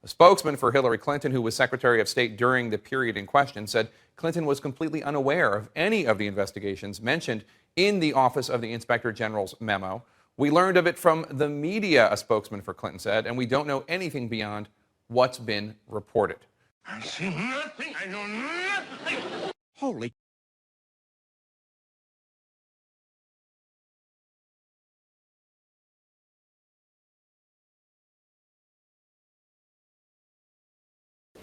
A spokesman for Hillary Clinton, who was Secretary of State during the period in question, said Clinton was completely unaware of any of the investigations mentioned in the Office of the Inspector General's memo. We learned of it from the media, a spokesman for Clinton said, and we don't know anything beyond what's been reported. I see nothing. I know nothing. Holy.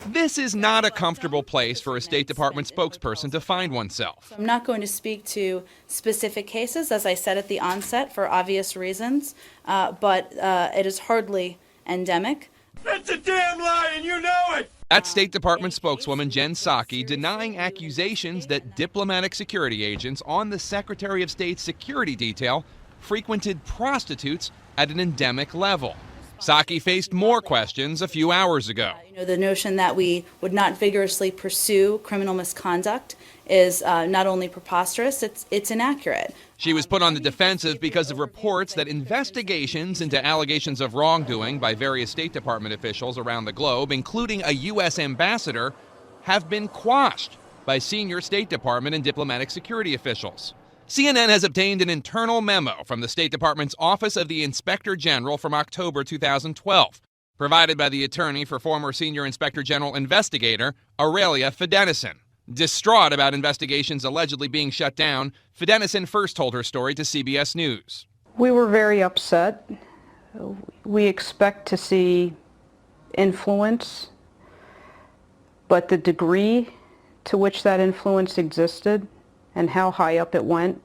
This is not a comfortable place for a State Department spokesperson to find oneself. I'm not going to speak to specific cases, as I said at the onset, for obvious reasons, but it is hardly endemic. That's a damn lie, and you know it! That's State Department spokeswoman Jen Psaki denying accusations that diplomatic security agents on the Secretary of State's security detail frequented prostitutes at an endemic level. Psaki faced more questions a few hours ago. The notion that we would not vigorously pursue criminal misconduct is not only preposterous, it's inaccurate. She was put on the defensive because of reports that investigations into allegations of wrongdoing by various State Department officials around the globe, including a U.S. ambassador, have been quashed by senior State Department and diplomatic security officials. CNN has obtained an internal memo from the State Department's Office of the Inspector General from October 2012, provided by the attorney for former Senior Inspector General investigator Aurelia Fidenison. Distraught about investigations allegedly being shut down, Fidenison first told her story to CBS News. We were very upset. We expect to see influence, but the degree to which that influence existed and how high up it went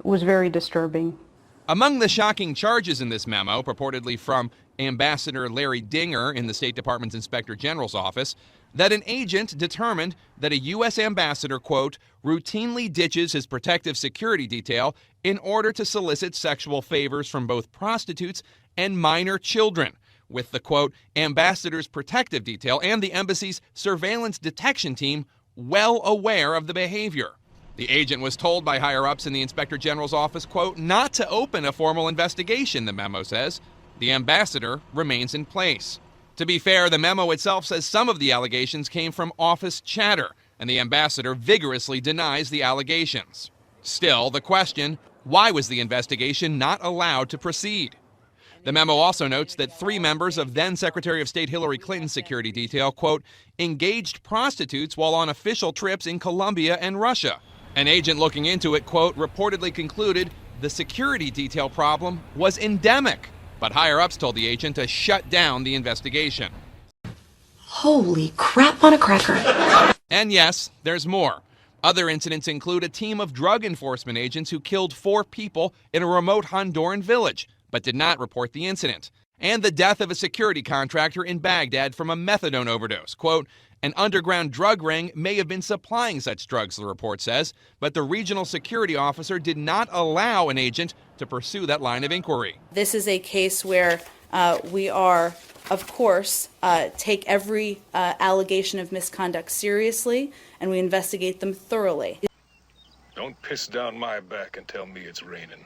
was very disturbing. Among the shocking charges in this memo, purportedly from Ambassador Larry Dinger in the State Department's Inspector General's office, that an agent determined that a U.S. ambassador, quote, routinely ditches his protective security detail in order to solicit sexual favors from both prostitutes and minor children, with the, quote, ambassador's protective detail and the embassy's surveillance detection team well aware of the behavior. The agent was told by higher-ups in the Inspector General's office, quote, not to open a formal investigation, the memo says. The ambassador remains in place. To be fair, the memo itself says some of the allegations came from office chatter, and the ambassador vigorously denies the allegations. Still, the question, why was the investigation not allowed to proceed? The memo also notes that 3 members of then-Secretary of State Hillary Clinton's security detail, quote, engaged prostitutes while on official trips in Colombia and Russia. An agent looking into it, quote, reportedly concluded the security detail problem was endemic, but higher-ups told the agent to shut down the investigation. Holy crap on a cracker. And yes, there's more. Other incidents include a team of drug enforcement agents who killed 4 people in a remote Honduran village, but did not report the incident, and the death of a security contractor in Baghdad from a methadone overdose. Quote, an underground drug ring may have been supplying such drugs, the report says, but the regional security officer did not allow an agent to pursue that line of inquiry. This is a case where we are, of course, take every allegation of misconduct seriously, and we investigate them thoroughly. Don't piss down my back and tell me it's raining.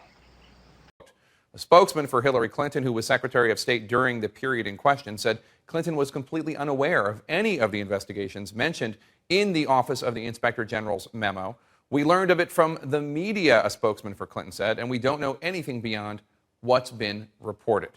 A spokesman for Hillary Clinton, who was Secretary of State during the period in question, said Clinton was completely unaware of any of the investigations mentioned in the Office of the Inspector General's memo. We learned of it from the media, a spokesman for Clinton said, and we don't know anything beyond what's been reported.